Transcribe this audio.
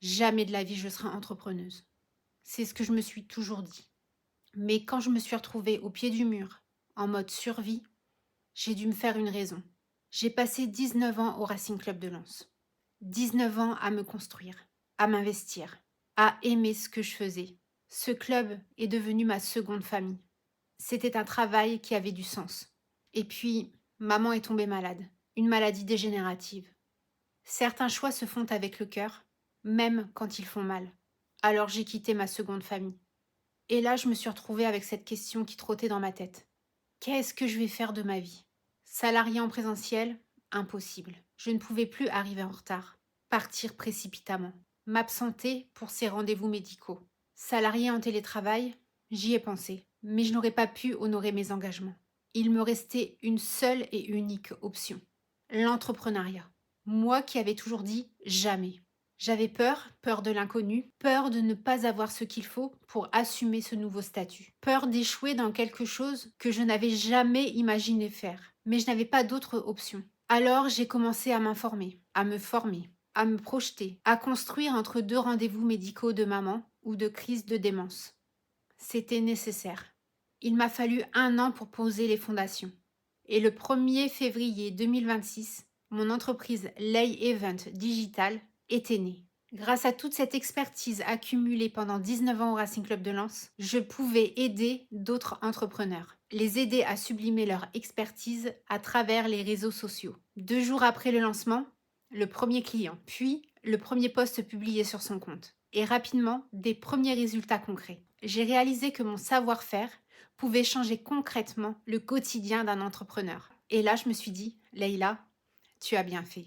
Jamais de la vie je serai entrepreneuse. C'est ce que je me suis toujours dit. Mais quand je me suis retrouvée au pied du mur, en mode survie, j'ai dû me faire une raison. J'ai passé 19 ans au Racing Club de Lens. 19 ans à me construire, à m'investir, à aimer ce que je faisais. Ce club est devenu ma seconde famille. C'était un travail qui avait du sens. Et puis, maman est tombée malade, une maladie dégénérative. Certains choix se font avec le cœur, même quand ils font mal. Alors j'ai quitté ma seconde famille. Et là, je me suis retrouvée avec cette question qui trottait dans ma tête. Qu'est-ce que je vais faire de ma vie? Salarié en présentiel? Impossible. Je ne pouvais plus arriver en retard, partir précipitamment, m'absenter pour ces rendez-vous médicaux. Salarié en télétravail? J'y ai pensé, mais je n'aurais pas pu honorer mes engagements. Il me restait une seule et unique option, l'entrepreneuriat. Moi qui avais toujours dit jamais. J'avais peur, peur de l'inconnu, peur de ne pas avoir ce qu'il faut pour assumer ce nouveau statut, peur d'échouer dans quelque chose que je n'avais jamais imaginé faire, mais je n'avais pas d'autre option. Alors j'ai commencé à m'informer, à me former, à me projeter, à construire entre deux rendez-vous médicaux de maman ou de crise de démence. C'était nécessaire. Il m'a fallu 1 an pour poser les fondations. Et le 1er février 2026, mon entreprise Lay Event Digital était née. Grâce à toute cette expertise accumulée pendant 19 ans au Racing Club de Lens, je pouvais aider d'autres entrepreneurs, les aider à sublimer leur expertise à travers les réseaux sociaux. 2 jours après le lancement, le premier client, puis le premier post publié sur son compte, et rapidement des premiers résultats concrets. J'ai réalisé que mon savoir-faire pouvait changer concrètement le quotidien d'un entrepreneur. Et là, je me suis dit, Leïla, tu as bien fait.